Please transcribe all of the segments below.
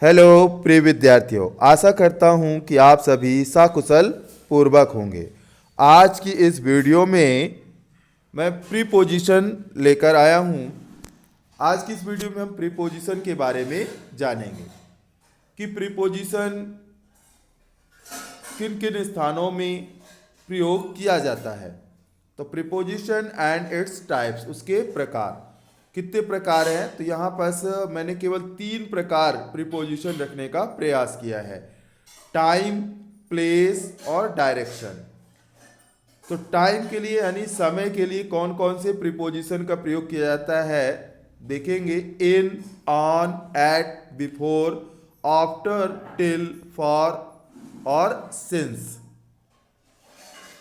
Hello प्रिय विद्यार्थियों, आशा करता हूं कि आप सभी सकुशल पूर्वक होंगे। आज की इस वीडियो में मैं प्रीपोजिशन लेकर आया हूं। आज की इस वीडियो में हम प्रीपोजिशन के बारे में जानेंगे कि प्रीपोजिशन किन किन स्थानों में प्रयोग किया जाता है। तो प्रीपोजिशन एंड इट्स टाइप्स, उसके प्रकार कितने प्रकार हैं, तो यहाँ पर मैंने केवल 3 प्रकार प्रीपोजिशन रखने का प्रयास किया है: टाइम, प्लेस और डायरेक्शन। तो टाइम के लिए यानी समय के लिए कौन कौन से प्रीपोजिशन का प्रयोग किया जाता है देखेंगे: in, on, at, before, after, till, for और सिंस।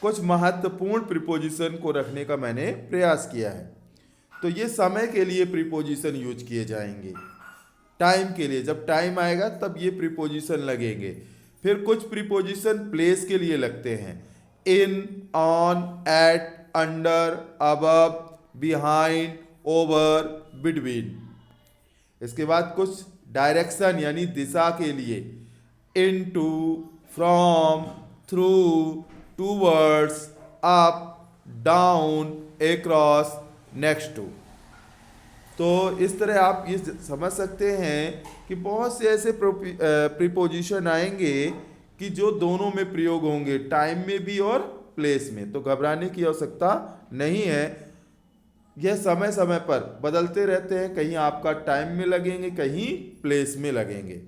कुछ महत्वपूर्ण प्रीपोजिशन को रखने का मैंने प्रयास किया है। तो ये समय के लिए प्रीपोजिशन यूज किए जाएंगे। टाइम के लिए जब टाइम आएगा तब ये प्रीपोजिशन लगेंगे। फिर कुछ प्रीपोजिशन प्लेस के लिए लगते हैं: in, on, at, under, above, behind, over, between. इसके बाद कुछ डायरेक्शन यानी दिशा के लिए: into, from, through, towards, up, down, across, next to. तो इस तरह आप ये समझ सकते हैं कि बहुत से ऐसे प्रीपोजिशन आएंगे कि जो दोनों में प्रयोग होंगे, टाइम में भी और प्लेस में। तो घबराने की आवश्यकता नहीं है, यह समय समय पर बदलते रहते हैं। कहीं आपका टाइम में लगेंगे, कहीं प्लेस में लगेंगे।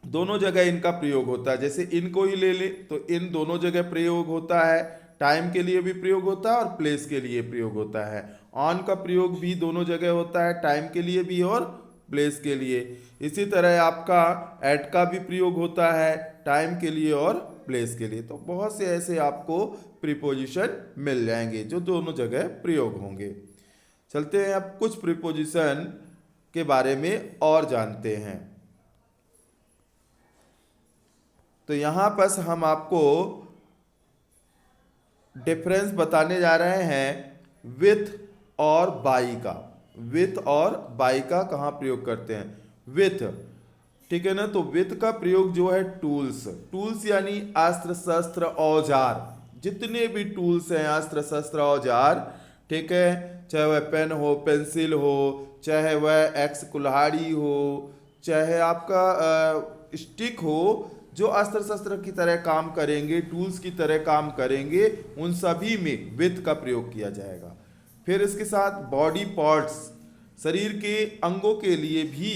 दोनों जगह इनका प्रयोग होता है। जैसे इन को ही ले ले तो इन दोनों जगह प्रयोग होता है, टाइम के लिए भी प्रयोग होता है और प्लेस के लिए प्रयोग होता है। ऑन का प्रयोग भी दोनों जगह होता है, टाइम के लिए भी और प्लेस के लिए। इसी तरह आपका एट का भी प्रयोग होता है, टाइम के लिए और प्लेस के लिए। तो बहुत से ऐसे आपको प्रीपोजिशन मिल जाएंगे जो दोनों जगह प्रयोग होंगे। चलते हैं अब कुछ प्रीपोजिशन के बारे में और जानते हैं। तो यहाँ पर हम आपको डिफरेंस बताने जा रहे हैं विथ और बाई का। विथ और बाई का कहाँ प्रयोग करते हैं? विथ, ठीक है ना। तो विथ का प्रयोग जो है टूल्स, टूल्स यानी अस्त्र शस्त्र औजार। जितने भी टूल्स हैं, अस्त्र शस्त्र औजार, ठीक है, चाहे वह पेन हो, पेंसिल हो, चाहे वह एक्स कुल्हाड़ी हो, चाहे आपका स्टिक हो, जो अस्त्र शस्त्र की तरह काम करेंगे, टूल्स की तरह काम करेंगे, उन सभी में विथ का प्रयोग किया जाएगा। फिर इसके साथ बॉडी पार्ट्स, शरीर के अंगों के लिए भी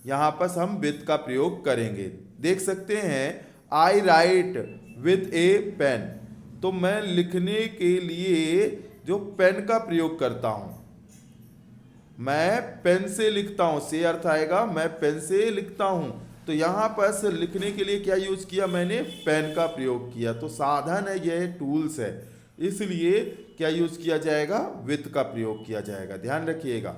यहाँ पर हम विथ का प्रयोग करेंगे। देख सकते हैं आई राइट विथ ए पेन। तो मैं लिखने के लिए जो पेन का प्रयोग करता हूँ, मैं पेन से लिखता हूँ, से अर्थ आएगा मैं पेन से लिखता हूँ। तो यहाँ पर से लिखने के लिए क्या यूज किया मैंने? पेन का प्रयोग किया। तो साधन है, यह टूल्स है, इसलिए क्या यूज किया जाएगा? विथ का प्रयोग किया जाएगा। ध्यान रखिएगा,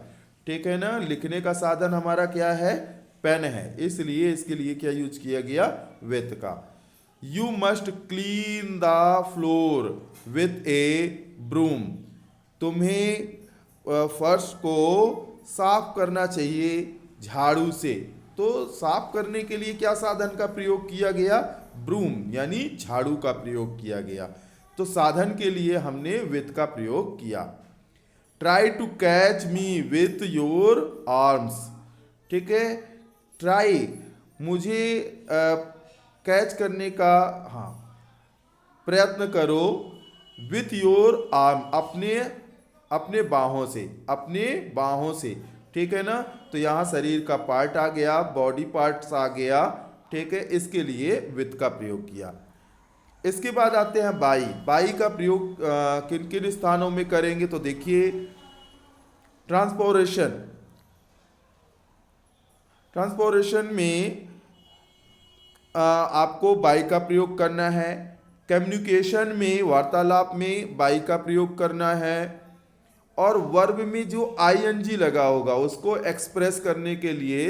ठीक है ना। लिखने का साधन हमारा क्या है? पेन है, इसलिए इसके लिए क्या यूज किया गया? विथ का। You must clean the floor with a broom. तुम्हें फर्श को साफ करना चाहिए झाड़ू से। तो साफ करने के लिए क्या साधन का प्रयोग किया गया? ब्रूम यानी झाड़ू का प्रयोग किया गया। तो साधन के लिए हमने विथ का प्रयोग किया। Try to catch me with your arms, ठीक है। ट्राई, मुझे कैच करने का, हाँ, प्रयत्न करो, विथ योर आर्म, अपने अपने बाहों से, अपने बाहों से, ठीक है ना। तो यहाँ शरीर का पार्ट आ गया, बॉडी पार्ट्स आ गया, ठीक है। इसके लिए विथ का प्रयोग किया। इसके बाद आते हैं बाई। बाई का प्रयोग किन किन स्थानों में करेंगे? तो देखिए, ट्रांसपोरेशन, ट्रांसपोरेशन में आपको बाई का प्रयोग करना है। कम्युनिकेशन में, वार्तालाप में बाई का प्रयोग करना है। और वर्ब में जो आईएनजी लगा होगा उसको एक्सप्रेस करने के लिए,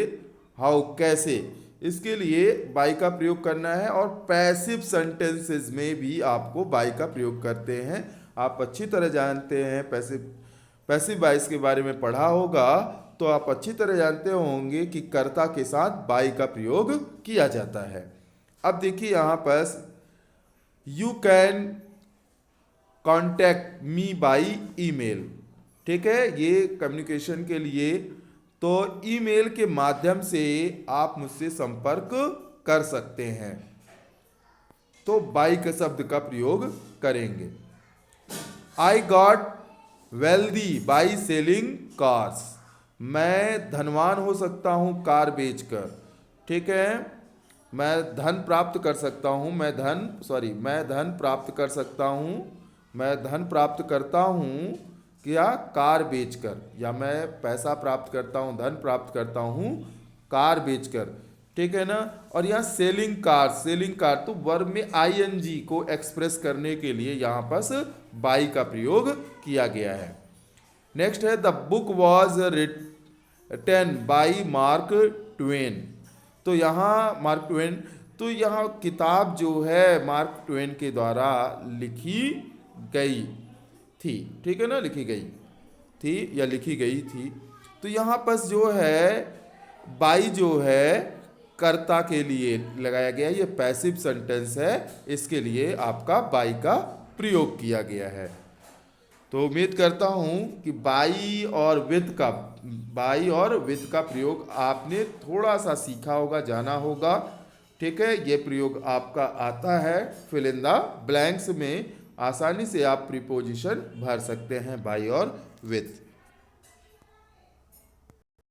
हाउ, कैसे, इसके लिए बाई का प्रयोग करना है। और पैसिव सेंटेंसेस में भी आपको बाई का प्रयोग करते हैं। आप अच्छी तरह जानते हैं, पैसिव पैसिव वॉइस के बारे में पढ़ा होगा। तो आप अच्छी तरह जानते होंगे कि कर्ता के साथ बाई का प्रयोग किया जाता है। अब देखिए यहाँ पर you can contact me by email, ठीक है, ये कम्युनिकेशन के लिए, तो ईमेल के माध्यम से आप मुझसे संपर्क कर सकते हैं, तो बाई के शब्द का प्रयोग करेंगे। I got wealthy by selling cars, मैं धनवान हो सकता हूँ कार बेचकर, ठीक है, मैं धन प्राप्त कर सकता हूँ, मैं धन प्राप्त कर सकता हूँ, मैं धन प्राप्त करता हूँ क्या, कार बेचकर, या मैं पैसा प्राप्त करता हूँ, धन प्राप्त करता हूँ कार बेचकर, ठीक है ना। और यहाँ सेलिंग कार तो वर्ब में आईएनजी को एक्सप्रेस करने के लिए यहाँ पर बाई का प्रयोग किया गया है। नेक्स्ट है the book was written by Mark Twain, तो यहाँ मार्क ट्वेन, तो यहाँ किताब जो है मार्क ट्वेन के द्वारा लिखी गई थी, ठीक है ना, लिखी गई थी या लिखी गई थी। तो यहाँ पर जो है बाई जो है कर्ता के लिए लगाया गया, ये पैसिव सेंटेंस है, इसके लिए आपका बाई का प्रयोग किया गया है। तो उम्मीद करता हूँ कि बाई और विथ का प्रयोग आपने थोड़ा सा सीखा होगा, जाना होगा, ठीक है। ये प्रयोग आपका आता है, फिल इन द ब्लैंक्स में आसानी से आप प्रीपोजिशन भर सकते हैं बाई और विथ।